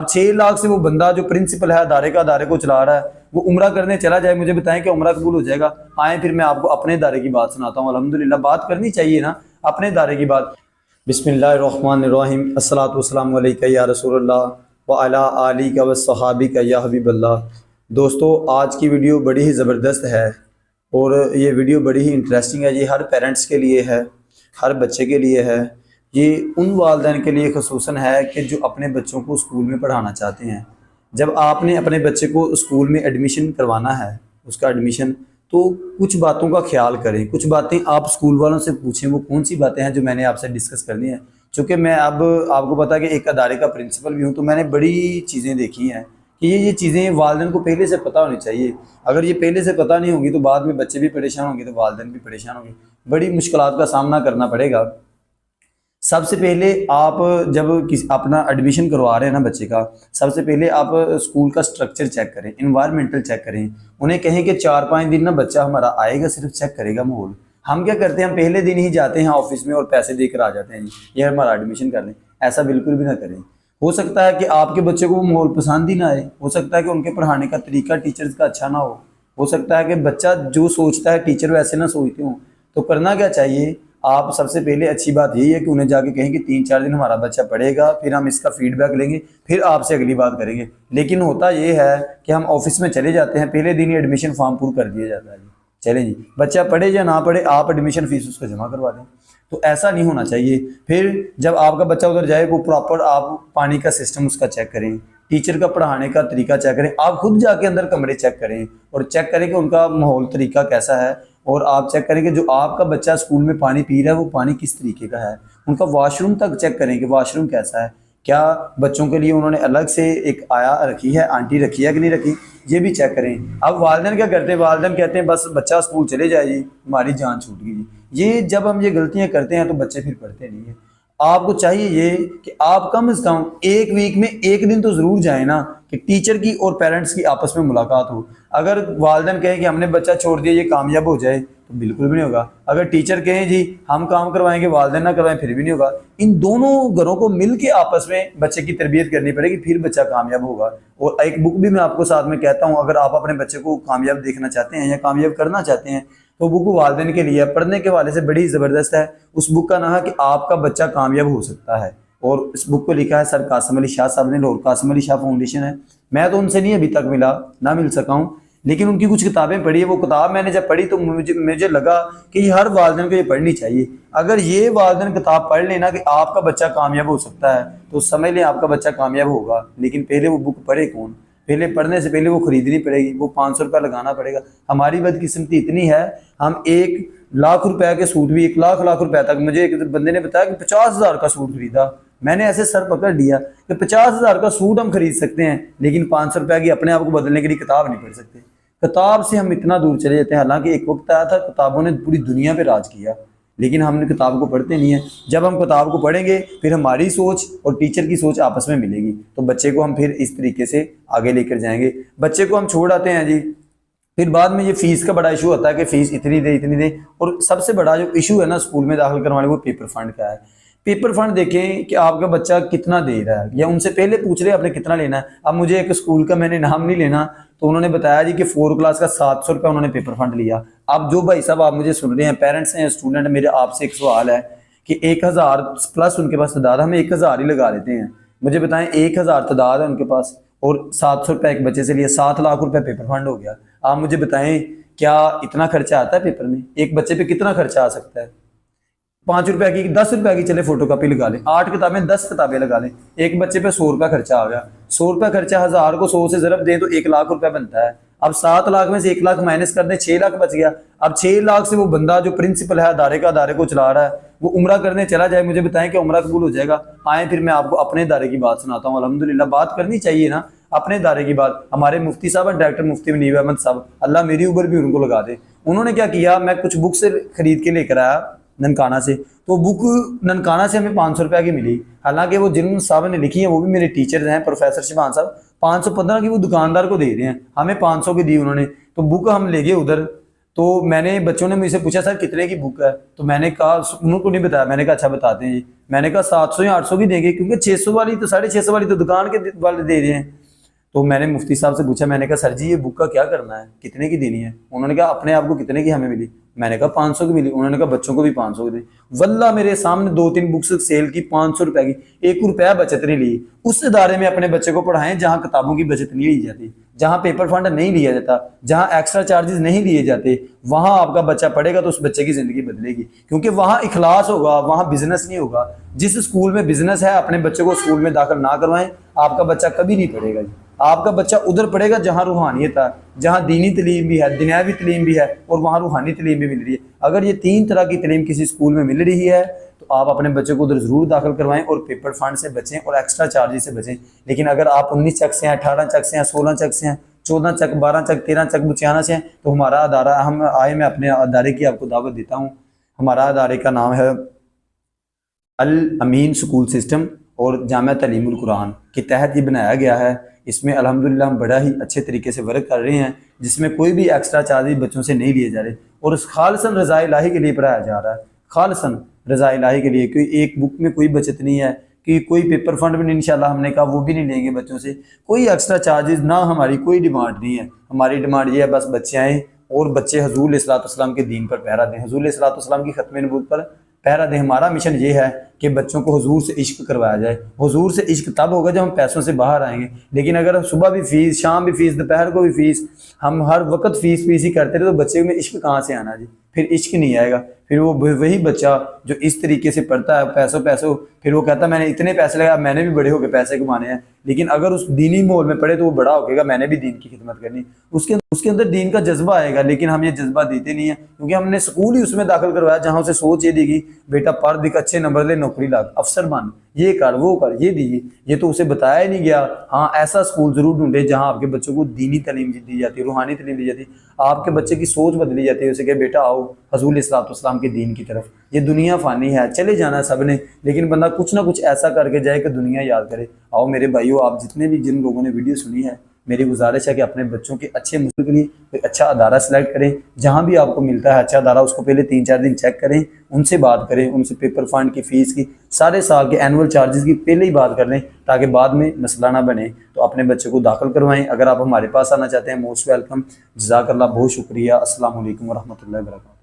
6 लाख से वो बंदा जो प्रिंसिपल है अदारे को चला रहा है, वो उम्रा करने चला जाए, मुझे बताएं कि उम्रा कबूल हो जाएगा? आए फिर मैं आपको अपने इदारे की बात सुनाता हूँ। अल्हम्दुलिल्लाह, बात करनी चाहिए ना अपने इदारे की बात। बिस्मिल्लाहिर्रहमानिर्रहीम, अस्सलातु वस्सलामु अलैका या रसूलल्लाह व अला आलिका व सहाबिका या हबीबल्लाह। दोस्तों, आज की वीडियो बड़ी ही ज़बरदस्त है और ये वीडियो बड़ी ही इंटरेस्टिंग है। ये हर पेरेंट्स के लिए है, हर बच्चे के लिए है। ये उन वालिदैन के लिए ख़ुसूसन है कि जो अपने बच्चों को स्कूल में पढ़ाना चाहते हैं। जब आपने अपने बच्चे को स्कूल में एडमिशन करवाना है, उसका एडमिशन, तो कुछ बातों का ख्याल करें। कुछ बातें आप स्कूल वालों से पूछें, वो कौन सी बातें हैं जो मैंने आपसे डिस्कस करनी है। चूँकि मैं अब आपको पता है कि एक अदारे का प्रिंसिपल भी हूँ, तो मैंने बड़ी चीज़ें देखी हैं कि ये चीज़ें वालिदैन को पहले से पता होनी चाहिए। अगर ये पहले से पता नहीं होंगी तो बाद में बच्चे भी परेशान होंगे, तो वालिदैन भी परेशान होंगे, बड़ी मुश्किलात का सामना करना पड़ेगा। सबसे पहले आप जब किसी अपना एडमिशन करवा रहे हैं ना बच्चे का, सबसे पहले आप स्कूल का स्ट्रक्चर चेक करें, इन्वायरमेंटल चेक करें। उन्हें कहें कि 4-5 दिन ना बच्चा हमारा आएगा, सिर्फ चेक करेगा माहौल। हम क्या करते हैं, हम पहले दिन ही जाते हैं ऑफिस में और पैसे देकर आ जाते हैं, ये हमारा एडमिशन कर लें। ऐसा बिल्कुल भी ना करें। हो सकता है कि आपके बच्चे को वो माहौल पसंद ही ना आए, हो सकता है कि उनके पढ़ाने का तरीका टीचर्स का अच्छा ना हो सकता है कि बच्चा जो सोचता है टीचर वैसे ना सोचते हो। तो करना क्या चाहिए, आप सबसे पहले अच्छी बात यही है कि उन्हें जाके कहें कि 3-4 दिन हमारा बच्चा पढ़ेगा, फिर हम इसका फीडबैक लेंगे, फिर आपसे अगली बात करेंगे। लेकिन होता ये है कि हम ऑफिस में चले जाते हैं, पहले दिन ही एडमिशन फॉर्म पूरा कर दिया जाता है जी, चले जी, बच्चा पढ़े या ना पढ़े, आप एडमिशन फीस उसको जमा करवा दें। तो ऐसा नहीं होना चाहिए। फिर जब आपका बच्चा उधर जाए, वो प्रॉपर आप पानी का सिस्टम उसका चेक करें, टीचर का पढ़ाने का तरीका चेक करें, आप खुद जाके अंदर कमरे चेक करें और चेक करें कि उनका माहौल तरीका कैसा है। और आप चेक करें कि जो आपका बच्चा स्कूल में पानी पी रहा है वो पानी किस तरीके का है। उनका वॉशरूम तक चेक करें कि वॉशरूम कैसा है, क्या बच्चों के लिए उन्होंने अलग से एक आया रखी है, आंटी रखी है कि नहीं रखी, ये भी चेक करें। अब वालिदैन क्या करते हैं, वालिदैन कहते हैं बस बच्चा स्कूल चले जाए जी, हमारी जान छूट गई जी। ये जब हम ये गलतियां करते हैं तो बच्चे फिर पढ़ते नहीं है। आपको चाहिए ये कि आप कम से कम एक वीक में एक दिन तो ज़रूर जाए ना, कि टीचर की और पेरेंट्स की आपस में मुलाकात हो। अगर वालिदैन कहें कि हमने बच्चा छोड़ दिया, ये कामयाब हो जाए, तो बिल्कुल भी नहीं होगा। अगर टीचर कहें जी हम काम करवाएंगे, वालिदैन ना करवाएं, फिर भी नहीं होगा। इन दोनों घरों को मिल के आपस में बच्चे की तरबियत करनी पड़ेगी, फिर बच्चा कामयाब होगा। और एक बुक भी मैं आपको साथ में कहता हूँ, अगर आप अपने बच्चे को कामयाब देखना चाहते हैं या कामयाब करना चाहते हैं, तो बुक वालिदैन के लिए पढ़ने के हवाले से बड़ी ज़बरदस्त है। उस बुक का नाम है कि आपका बच्चा कामयाब हो सकता है, और इस बुक को लिखा है सर कासिम अली शाह साहब ने, लाहौर कासिम अली शाह फाउंडेशन है। मैं तो उनसे नहीं अभी तक ना मिल सका हूँ, लेकिन उनकी कुछ किताबें पढ़ी है। वो किताब मैंने जब पढ़ी तो मुझे लगा कि ये हर वालिदैन को ये पढ़नी चाहिए। अगर ये वालिदैन किताब पढ़ लेना कि आपका बच्चा कामयाब हो सकता है, तो समझ लें आपका बच्चा कामयाब होगा। लेकिन पहले वो बुक पढ़े कौन, पहले पढ़ने से पहले वो खरीदनी पड़ेगी, वो 500 रुपया लगाना पड़ेगा। हमारी बदकिस्मती इतनी है, हम 1 लाख रुपए के सूट भी 1 लाख रुपए तक, मुझे एक बंदे ने बताया कि 50,000 का सूट खरीदा। मैंने ऐसे सर पकड़ लिया कि 50,000 का सूट हम खरीद सकते हैं, लेकिन 500 रुपए की अपने आप को बदलने के लिए किताब नहीं पढ़ सकते। किताब से हम इतना दूर चले जाते हैं। हालांकि एक वक्त आया था किताबों ने पूरी दुनिया पे राज किया, लेकिन हमने किताब को पढ़ते नहीं है। जब हम किताब को पढ़ेंगे, फिर हमारी सोच और टीचर की सोच आपस में मिलेगी, तो बच्चे को हम फिर इस तरीके से आगे लेकर जाएंगे। बच्चे को हम छोड़ आते हैं जी, फिर बाद में ये फीस का बड़ा इशू होता है कि फीस इतनी दे। और सबसे बड़ा जो इशू है ना स्कूल में दाखिल करवाने, वो पेपर फंड का है। पेपर फंड देखें कि आपका बच्चा कितना दे रहा है, या उनसे पहले पूछ रहे आपने कितना लेना है। अब मुझे एक स्कूल का, मैंने नाम नहीं लेना, तो उन्होंने बताया जी कि 4 क्लास का 700 रुपया उन्होंने पेपर फंड लिया। अब जो भाई साहब आप मुझे सुन रहे हैं, पेरेंट्स हैं, स्टूडेंट, मेरे आपसे एक सवाल है कि 1000 प्लस उनके पास तादाद, हम 1000 ही लगा लेते हैं। मुझे बताएं 1000 तादाद है उनके पास और 700 रुपया एक बच्चे से लिए, 7 लाख रुपया पेपर फंड हो गया। आप मुझे बताएं क्या इतना खर्चा आता है पेपर में? एक बच्चे पे कितना खर्चा आ सकता है? 5 रुपए की, 10 रुपए की चले फोटोकॉपी लगा लें, 8 किताबें 10 किताबें लगा लें, एक बच्चे पे 100 रुपया खर्चा आ गया। 100 रुपया खर्चा, 1000 को 100 से ज़रब दें तो 1 लाख रुपया बनता है। अब 7 लाख में से 1 लाख माइनस कर दें, 6 लाख बच गया। अब 6 लाख से वो बंदा जो प्रिंसिपल है अदारे को चला रहा है, वो उम्रा करने चला जाए, मुझे बताएं कि उम्रा कबूल हो जाएगा? आए फिर मैं आपको अपने इदारे की बात सुनाता हूँ। अल्हम्दुलिल्लाह, बात करनी चाहिए ना अपने इदारे की बात। हमारे मुफ्ती साहब हैं, डायरेक्टर मुफ्ती मुनीब अहमद साहब, अल्लाह मेरी ऊपर भी उनको लगा दे। उन्होंने क्या किया, मैं कुछ बुक से खरीद के लेकर आया ननकाना से, तो बुक ननकाना से हमें 500 रुपया की मिली। हालांकि वो जिन साहब ने लिखी है वो भी मेरे टीचर हैं, प्रोफेसर शिबान साहब। 515 की वो दुकानदार को दे रहे हैं, हमें 500 की दी उन्होंने। तो बुक हम ले गए उधर, तो मैंने बच्चों ने मुझसे पूछा सर कितने की बुक है, तो मैंने कहा उनको नहीं बताया, मैंने कहा अच्छा बताते हैं जी। मैंने कहा 700 या 800 की देंगे, क्योंकि 600 वाली तो 650 वाली तो दुकान के वाले दे रहे हैं। तो मैंने मुफ्ती साहब से पूछा, मैंने कहा सर जी ये बुक का क्या करना है, कितने की देनी है? उन्होंने कहा अपने आप को कितने की हमें मिली? मैंने कहा 500 की मिली। उन्होंने कहा बच्चों को भी 500 की दी। वल्ला मेरे सामने 2-3 बुक्स सेल की 500 रुपए की, 1 रुपया बचत नहीं ली। उस इदारे में अपने बच्चे को पढ़ाएं जहां किताबों की बचत नहीं ली जाती, जहां पेपर फंड नहीं लिया जाता, जहां एक्स्ट्रा चार्जेस नहीं लिए जाते। वहां आपका बच्चा पढ़ेगा तो उस बच्चे की जिंदगी बदलेगी, क्योंकि वहां इखलास होगा, वहां बिजनेस नहीं होगा। जिस स्कूल में बिजनेस है अपने बच्चे को स्कूल में दाखिल ना करवाएं, आपका बच्चा कभी नहीं पढ़ेगा जी। आपका बच्चा उधर पढ़ेगा जहां रूहानियत है, जहां दीनी तलीम भी है, दुनियावी तलीम भी है और वहां रूहानी तलीम भी मिल रही है। अगर ये 3 तरह की तलीम किसी स्कूल में मिल रही है तो आप अपने बच्चे को उधर जरूर दाखिल करवाएं और पेपर फंड से बचें और एक्स्ट्रा चार्जेस से बचें। लेकिन अगर आप 19 चक से हैं, 18 चक से हैं, 16 चक से हैं, 14 चक, 12 चक, 13 चक, बुचियाना से हैं, तो हमारा अदारा, हम आए, मैं अपने अदारे की आपको दावत देता हूँ। हमारा अदारे का नाम है अल अमीन स्कूल सिस्टम और जामिया तालीमुल कुरान के तहत ये बनाया गया है। इसमें अल्हम्दुलिल्लाह हम बड़ा ही अच्छे तरीके से वर्क कर रहे हैं, जिसमें कोई भी एक्स्ट्रा चार्जेस बच्चों से नहीं लिए जा रहे और उस खालसन रज़ा इलाही के लिए पढ़ाया जा रहा है, खालसन रज़ा इलाही के लिए। क्योंकि एक बुक में कोई बचत नहीं है, कि कोई पेपर फंड भी नहीं, इंशाल्लाह हमने कहा वो भी नहीं लेंगे बच्चों से, कोई एक्स्ट्रा चार्जेस ना, हमारी कोई डिमांड नहीं है। हमारी डिमांड ये है बस बच्चे आएँ और बच्चे हुज़ूर अलैहिस्सलाम के दीन पर पहरा दें, हुज़ूर अलैहिस्सलाम की खत्म नबूवत पर पहरा दें। हमारा मिशन ये है कि बच्चों को हुजूर से इश्क करवाया जाए। हुजूर से इश्क तब होगा जब हम पैसों से बाहर आएंगे। लेकिन अगर सुबह भी फीस, शाम भी फीस, दोपहर को भी फीस, हम हर वक्त फीस ही करते रहे तो बच्चे में इश्क कहाँ से आना जी? फिर इश्क नहीं आएगा। फिर वो वही बच्चा जो इस तरीके से पढ़ता है पैसों, फिर वो कहता है मैंने इतने पैसे लगाया, मैंने भी बड़े होकर पैसे कमाने हैं। लेकिन अगर उस दीनी माहौल में पढ़े तो वो बड़ा होगा, मैंने भी दीन की खिदमत करनी, उसके अंदर दीन का जज्बा आएगा। लेकिन हम ये जज्बा देते नहीं है, क्योंकि हमने स्कूल ही उसमें दाखिल करवाया जहां उसे सोच ये दी गई बेटा पढ़ दिख, अच्छे नंबर ले, नौकरी लाग, अफसर बन, ये कर, वो कर, ये दीजिए। ये तो उसे बताया ही नहीं गया। हाँ, ऐसा स्कूल जरूर ढूंढे जहां आपके बच्चों को दीनी तालीम दी जाती है, रूहानी तालीम दी जाती है, आपके बच्चे की सोच बदली जाती है। उसे कहे बेटा आओ हुज़ूर अलैहिस्सलाम के दीन की तरफ। ये दुनिया फानी है, चले जाना सब ने, लेकिन बंदा कुछ ना कुछ ऐसा करके जाए कि दुनिया याद करे। आओ मेरे भाइयों, आप जितने भी जिन लोगों ने वीडियो सुनी है, मेरी गुजारिश है कि अपने बच्चों के अच्छे मुस्तक़बिल के लिए कोई अच्छा अदारा सेलेक्ट करें। जहां भी आपको मिलता है अच्छा अदारा, उसको पहले 3-4 दिन चेक करें, उनसे बात करें, उनसे पेपर फंड की फ़ीस की, सारे साल के एनुअल चार्जेस की पहले ही बात कर लें, ताकि बाद में मसला ना बने। तो अपने बच्चे को दाखिल करवाएं। अगर आप हमारे पास आना चाहते हैं, मोस्ट वेलकम। जज़ाकल्लाह, बहुत शुक्रिया। अस्सलाम वालेकुम व रहमतुल्लाहि व बरकातहू।